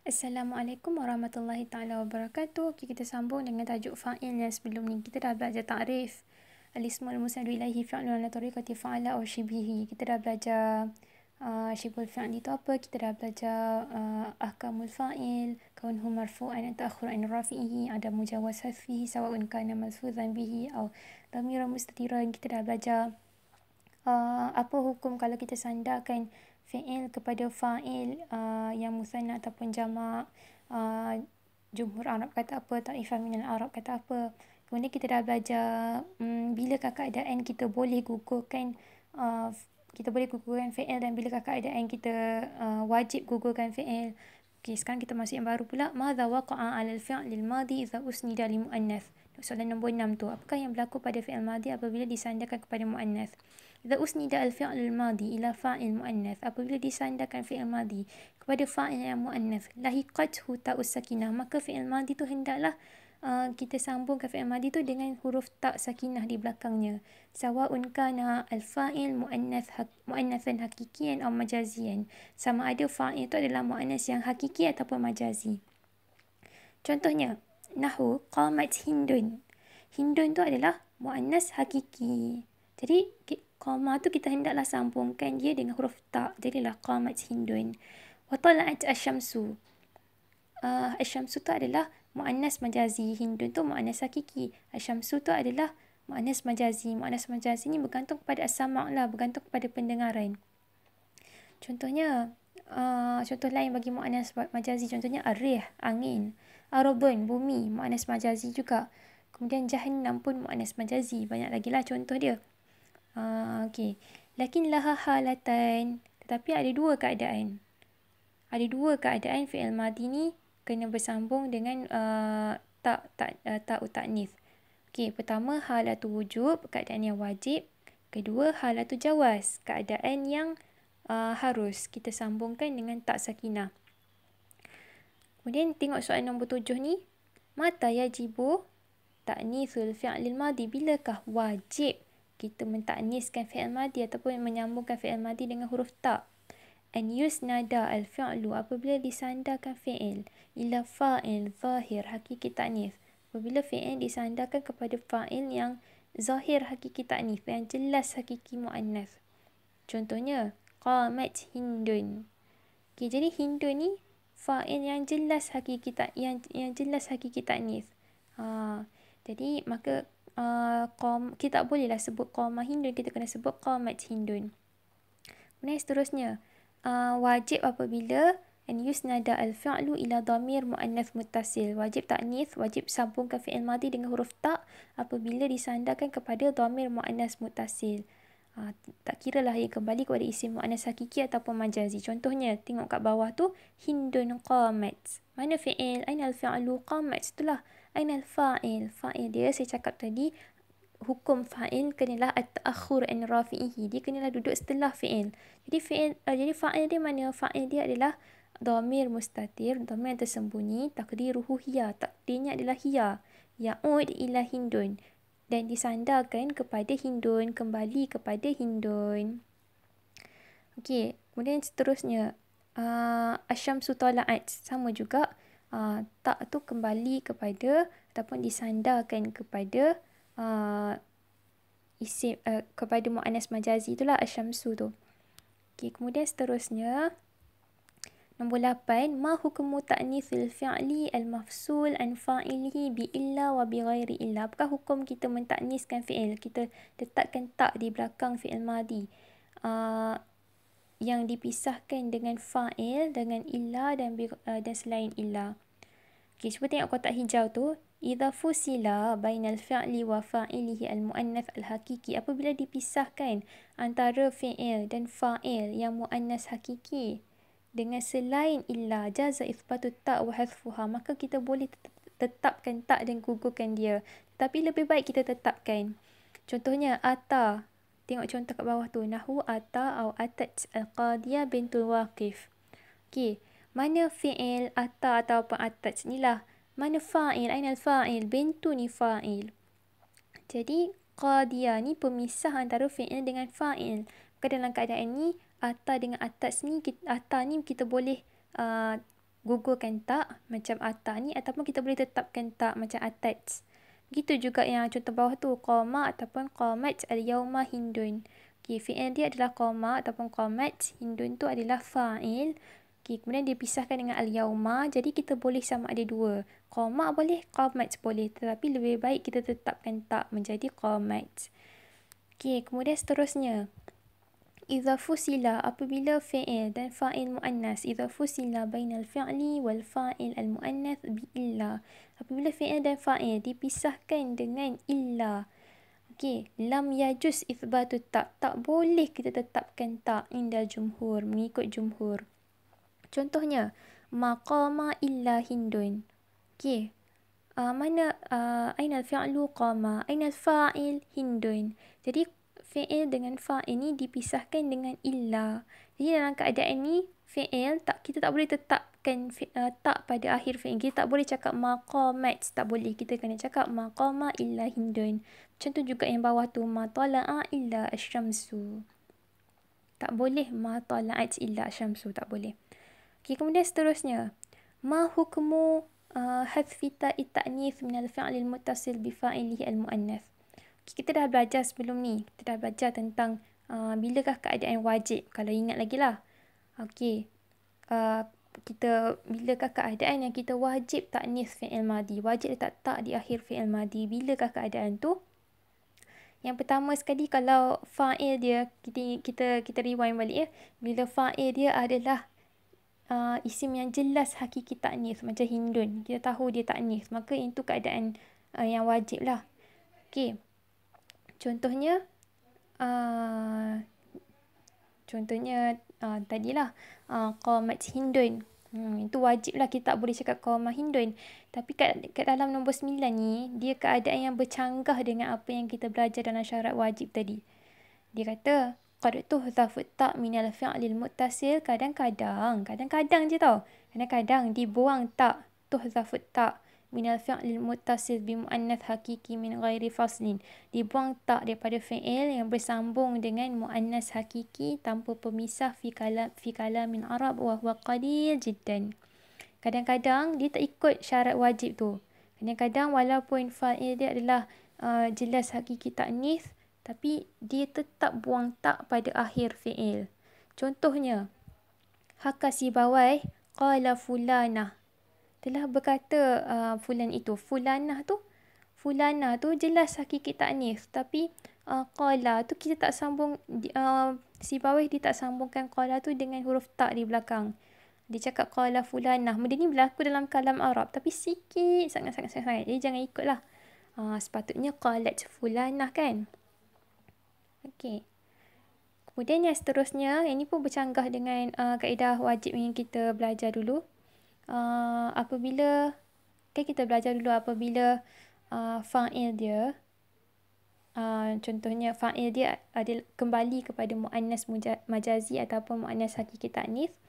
Assalamualaikum warahmatullahi taala wabarakatuh. Okay, kita sambung dengan tajuk fa'il yang sebelum ni. Kita dah belajar ta'rif al-ismul musnadu ilaihi fi'lun ala tariqati fa'ala aw shibihi. Kita dah belajar syibul fi'li tu apa. Kita dah belajar ahkamul fa'il, kaunhu marfu'an ta'akhur an rafi'ihi, ada mujawaz hadfihi sawa'un kana malfuzan bihi aw dhamira mustatiran. Kita dah belajar apa hukum kalau kita sandarkan fi'il kepada fa'il yang musanna ataupun jamak. Jumhur Arab kata apa, Taifah minal Arab kata apa. Kemudian kita dah belajar bilakah keadaan kita boleh gugurkan fi'il dan bilakah keadaan kita wajib gugurkan fi'il. Okay, sekarang kita masuk yang baru pula. Madza waqa'a 'alal fi'lil madi idza usnida li muannath. Soalan nombor 6 tu. Apakah yang berlaku pada fi'il madi apabila disandarkan kepada muannath? Idza usnida al-fi'lul madi ila fa'il muannath. Apabila disandarkan fi'il madi kepada fa'il yang muannath, lahiqathu ta'us sakinah, maka fi'il madi tu hendaklah kita sambungkan fi'il madi tu dengan huruf ta' sakinah di belakangnya. Sawa'un kana al-fa'il muannathan hakikian atau majazian. Sama ada fa'il tu adalah muannas yang hakiki ataupun majazi. Contohnya, nahu qamat hindun. Hindun tu adalah muannas hakiki. Jadi, qama tu kita hendaklah sambungkan dia dengan huruf ta'. Jadilah qamat hindun. Wa tala'at asyamsu. Asyamsu tu adalah muannas majazi. Hindun tu muannas hakiki. Asyamsu tu adalah muannas majazi. Muannas majazi ni bergantung kepada as-sama' lah, bergantung kepada pendengaran. Contohnya, contoh lain bagi muannas majazi, contohnya ar-rih, angin. Ardun, bumi, muannas majazi juga. Kemudian jahannam pun muannas majazi. Banyak lagi lah contoh dia. Okey. Lakin laha halatan. Tetapi ada dua keadaan. Ada dua keadaan fi'il madi ni kena bersambung dengan ta'u ta'nith. Okey, pertama halatu wujub, keadaan yang wajib. Kedua halatu jawaz, keadaan yang harus kita sambungkan dengan ta' sakinah. Kemudian tengok soalan nombor 7 ni. Mata yajibu ta'nithul fi'lil madi, bilakah wajib kita mentakniskan fi'il madi ataupun menyambungkan fi'il madi dengan huruf ta'. An yusnada al-fi'lu, apabila disandarkan fi'il ila fa'il zahir hakiki ta'nith. Apabila fi'il disandarkan kepada fa'il yang zahir hakiki ta'nith, yang jelas hakiki muannath. Contohnya, qamat hindun. Okay, jadi hindun ni fa'il yang jelas hakiki yang jelas hakiki ta'nith. Jadi maka kita tak bolehlah sebut qama hindun, kita kena sebut qamat hindun. Kemudian seterusnya, wajib apabila an yusnada al-fi'lu ila dhamir muannath muttasil. Wajib ta'nith, wajib sambungkan fi'il madi dengan huruf ta' apabila disandarkan kepada dhamir muannath muttasil. Tak kiralah ia kembali kepada isim muannas hakiki ataupun majazi. Contohnya, tengok kat bawah tu, hindun qamat. Mana fi'il? Aina al-fi'lu? Qamat. Itulah. Aina al-fa'il? Fa'il dia, saya cakap tadi, hukum fa'il kenalah at-ta'akhur an rafi'ihi. Dia kenalah duduk setelah fi'il. Jadi fa'il dia mana? Fa'il dia adalah dhamir mustatir, dhamir yang tersembunyi, takdiruhu hiya. Takdirnya adalah hiya. Ya'ud ila hindun. Dan disandarkan kepada hindun, kembali kepada hindun. Okey, kemudian seterusnya, asyamsu tala'at, sama juga, tak tu kembali kepada ataupun disandarkan kepada isim kepada muannas majazi, itulah asyamsu tu. Okey, kemudian seterusnya nombor 8, ma hukmu ta'nithil fi'li al-mafsul an fa'ilihi bi illa wa bi ghairi illa. Apakah hukum kita mentakniskan fi'il? Kita letakkan ta' di belakang fi'il madi yang dipisahkan dengan fa'il, dengan illa dan selain illa. Okey, cuba tengok kotak hijau tu. Idza fusila bainal fi'li wa fa'ilihi al-muannath al-hakiki. Apabila dipisahkan antara fi'il dan fa'il yang muannas hakiki dengan selain illa, jaza ithbatu ta' wa hadfuha, maka kita boleh tetapkan ta' dan gugurkan dia. Tapi lebih baik kita tetapkan. Contohnya, ata. Tengok contoh kat bawah tu. Nahu ata au atat al-qadiyah bintul waqif. Okey, mana fi'il ata ataupun atat? Inilah. Mana fa'il? Aina al-fa'il? Bintu ni fa'il. Jadi, qadiyah ni pemisah antara fi'il dengan fa'il. Maka dalam keadaan ni, ata dengan atas ni, ata ni kita boleh gugurkan tak macam ata ni, ataupun kita boleh tetapkan tak macam atats. Begitu juga yang contoh bawah tu, qama ataupun qamat al-yawma hindun. Okey, fi'il dia adalah qama ataupun qamat, hindun tu adalah fa'il. Okey, kemudian dipisahkan dengan al-yawma, jadi kita boleh sama ada dua. Qama boleh, qamat boleh, tetapi lebih baik kita tetapkan tak menjadi qamat. Okey, kemudian seterusnya. Idza fusila, apabila fi'il dan fa'il muannas, idza fusila bainal fi'li wal fa'il al muannas bi illa. Apabila fi'il dan fa'il dipisahkan dengan illa. Okey, lam yajuz itsbatu tak. Tak boleh kita tetapkan tak inda jumhur, mengikut jumhur. Contohnya, maqama illa hindun. Okey. Mana ainal fi'lu qama, ainal fa'il hindun. Jadi fi'il dengan fa'il ni dipisahkan dengan illa. Jadi dalam keadaan ni fi'il kita tak boleh tetapkan tak pada akhir fi'il. Kita tak boleh cakap maqamat, tak boleh. Kita kena cakap maqama illa hindun. Macam tu juga yang bawah tu, ma tala'a illa asyamsu. Tak boleh ma tala'at illa asyamsu, tak boleh. Okey, kemudian seterusnya, ma hukmu hadfi ta'i ta'nits min al-fi'l al-muttasil bi fa'ilihi al-muannath. Kita dah belajar sebelum ni. Kita dah belajar tentang bilakah keadaan wajib. Kalau ingat lagi lah. Okey. Bilakah keadaan yang kita wajib ta'nits fi'il madi. Wajib letak tak di akhir fi'il madi. Bilakah keadaan tu? Yang pertama sekali, kalau fa'il dia, kita rewind balik ya. Bila fa'il dia adalah isim yang jelas hakiki ta'nits, macam hindun. Kita tahu dia ta'nits. Maka itu keadaan yang wajib lah. Okey. Contohnya tadilah qamat hindun. Itu wajib lah, kita tak boleh cakap qamat hindun. Tapi kat dalam nombor 9 ni, dia keadaan yang bercanggah dengan apa yang kita belajar dalam syarat wajib tadi. Dia kata, qad tuhzafu ta' minal fi'lil muttasil. Kadang-kadang je tau. Kadang-kadang dibuang tak, tuhzafu ta' minal fi'lil muttasil bi muannath hakiki min ghairi faslin. Dibuang tak daripada fi'il yang bersambung dengan muannas hakiki tanpa pemisah fi kalamin Arab wa huwa qalil jiddan. Kadang-kadang dia tak ikut syarat wajib tu. Kadang-kadang walaupun fa'il dia adalah jelas hakiki ta'nits, tapi dia tetap buang tak pada akhir fi'il. Contohnya, haka Sibawayh qala fulanah. Telah berkata fulan itu. Fulanah tu jelas hakiki ta'nits, tapi qala tu kita tak sambung, Sibawayh dia tak sambungkan qala tu dengan huruf tak di belakang. Dia cakap qala fulanah. Benda ni berlaku dalam kalam Arab, tapi sikit sangat-sangat. Jadi jangan ikutlah. Sepatutnya qalat fulanah kan. Okey. Kemudian yang seterusnya, ini pun bercanggah dengan kaedah wajib yang kita belajar dulu. Apabila kita belajar dulu apabila fa'il dia, contohnya fa'il dia adalah kembali kepada muannas majazi ataupun muannas hakiki ta'nits.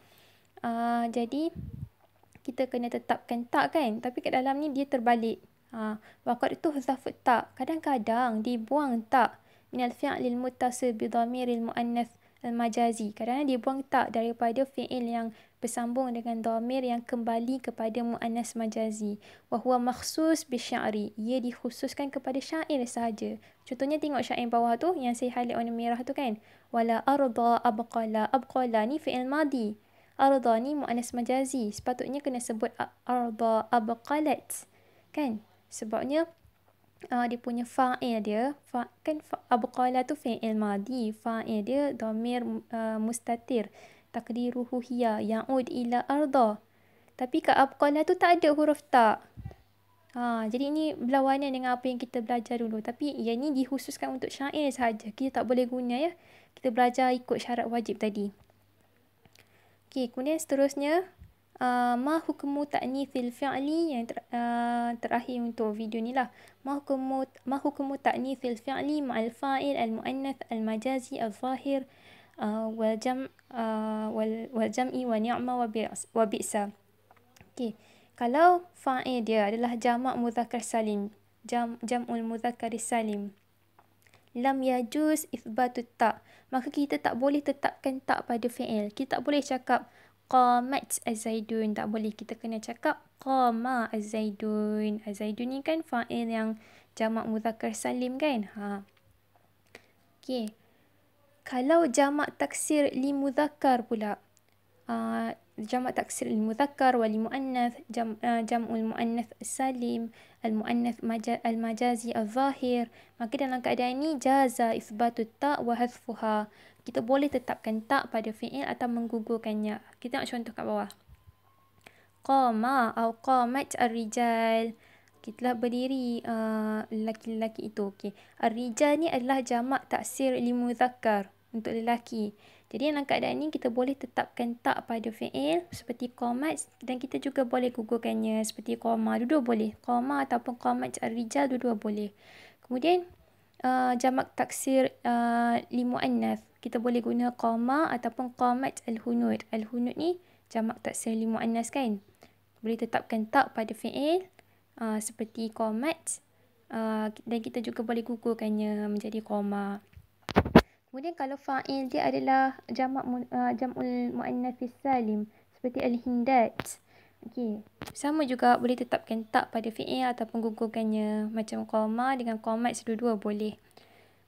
Jadi kita kena tetapkan tak kan, tapi kat dalam ni dia terbalik. Waqad tuhzafu tak, kadang-kadang dibuang tak minal fi'lil muttasil bi dhamiril muannas al-majazi. Kadang-kadang dibuang tak daripada fi'il yang bersambung dengan dhamir yang kembali kepada muannas majazi. Wa huwa makhsus bi sya'ri. Ia dikhususkan kepada syair sahaja. Contohnya tengok syair bawah tu yang saya highlight warna merah tu kan. Wala arda abqala. Abqala ni fi'il madi. Arda ni muannas majazi. Sepatutnya kena sebut arda abqalat. Kan? Sebabnya dia punya fa'il dia, abqala tu fi'il madi. Fa'il dia dhamir mustatir. Taqdiruhu hiya ya'ud ila arda. Tapi kat abqala tu tak ada huruf tak. Jadi ini berlawanan dengan apa yang kita belajar dulu. Tapi yang ni dikhususkan untuk syair sahaja. Kita tak boleh guna ya. Kita belajar ikut syarat wajib tadi. Okey, kemudian seterusnya, ma hukmu ta'nitsil fi'li, yang terakhir untuk video ni lah. Ma hukmu ta'nitsil fi'li ma'al fa'il al-muannath al-majazi al-zahir wal jam'i wa ni'ma wa bi'sa. Okey, kalau fa'il dia adalah jamak mudzakkar salim, jam'ul mudzakkar salim, lam yajuz itsbatut ta, maka kita tak boleh tetapkan tak pada fi'il. Kita tak boleh cakap qamat az-zaidun. Tak boleh. Kita kena cakap qama az-zaidun. Az-zaidun ni kan fa'il yang jamak mudzakkar salim kan? Okey. Kalau jamak taksir li mudzakkar pula. Jamak taksir li mudzakkar wa li muannath, jam'ul muannath salim, al muannath al majazi al zahir. Maka dalam keadaan ini jaza itsbatut ta' wa hadfuha. Kita boleh tetapkan tak pada fi'il atau menggugurkannya. Kita nak contoh kat bawah. Qama atau qamat ar-rijal. Kita telah berdiri lelaki-lelaki itu. Okey. Ar-rijal ni adalah jamak taksir li mudzakkar untuk lelaki. Jadi dalam keadaan ni kita boleh tetapkan tak pada fi'il seperti qamat dan kita juga boleh gugurkannya seperti qama. Dua-dua boleh. Qama ataupun qamat ar-rijal dua-dua boleh. Kemudian jamak taksir li muannath. Kita boleh guna qama ataupun qamat al-hunud. Al-hunud ni jamak taksir li muannas kan? Boleh tetapkan tak pada fi'il seperti qamat dan kita juga boleh gugurkannya menjadi qama. Kemudian kalau fa'il dia adalah jam'ul muannats salim seperti al-hindat. Okey. Sama juga boleh tetapkan tak pada fi'il ataupun gugurkannya macam qama dengan qamat sedua-dua boleh.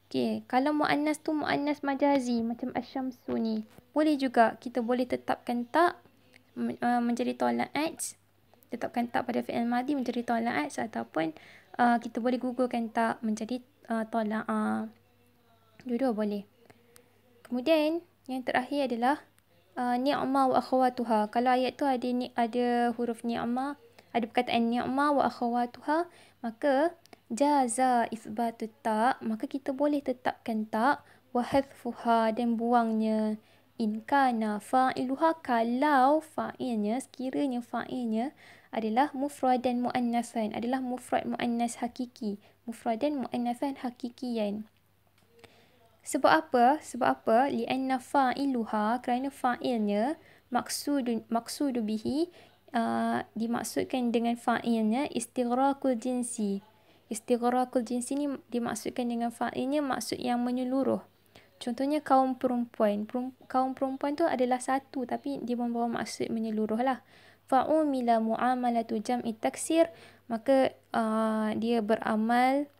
Okey, kalau muannas tu muannas majazi macam asy-syamsu ni, boleh juga kita boleh tetapkan tak menjadi tala'at. Tetapkan tak pada fi'il madhi menjadi tala'at ataupun kita boleh gugurkan tak menjadi tala'a. Dua-dua boleh. Kemudian yang terakhir adalah ni'ma wa akhawatuha. Kalau ayat tu ada huruf ni'ma, ada perkataan ni'ma wa akhawatuha, maka jaza itsbatut ta', maka kita boleh tetapkan tak wa hadfuha dan buangnya. In kana fa'iluha, kalau fa'ilnya, sekiranya fa'ilnya adalah mufradan muannasan, adalah mufrad muannas hakiki, mufradan muannasan hakikiyan. Sebab apa? Sebab apa? Li'anna fa'iluha, kerana fa'ilnya maksudu bihi, dimaksudkan dengan fa'ilnya istighraqul jinsi. Istighraqul jinsi ni dimaksudkan dengan fa'ilnya maksud yang menyeluruh. Contohnya kaum perempuan. Kaum perempuan tu adalah satu tapi dia membawa maksud menyeluruh lah. Fa'umila mu'amalatu jam'i taksir, maka dia beramal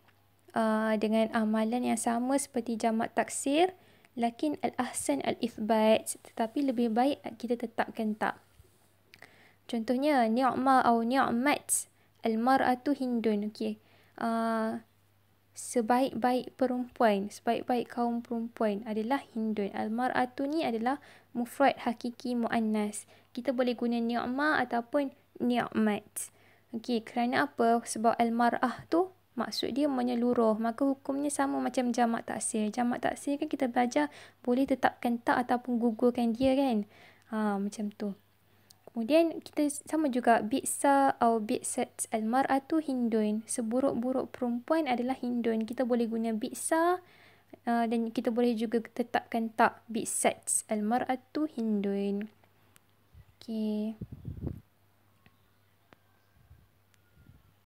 dengan amalan yang sama seperti jamak taksir, lakin al-ahsan al-ithbat, tetapi lebih baik kita tetapkan tak. Contohnya ni'ma atau ni'mat al-mar'atu hindun. Okey. Sebaik-baik perempuan, sebaik-baik kaum perempuan adalah hindun. Al-mar'atu ni adalah mufrad hakiki muannas. Kita boleh guna ni'ma ataupun ni'mat. Okey, kerana apa? Sebab al-mar'ah tu maksud dia menyeluruh, maka hukumnya sama macam jamak taksir. Jamak taksir kan kita belajar boleh tetapkan tak ataupun gugurkan dia kan. Macam tu. Kemudian kita sama juga bi'sa atau bi'sat al-mar'atu hindun. Seburuk-buruk perempuan adalah hindun. Kita boleh guna bi'sa dan kita boleh juga tetapkan tak bi'sat al-mar'atu hindun. Okey.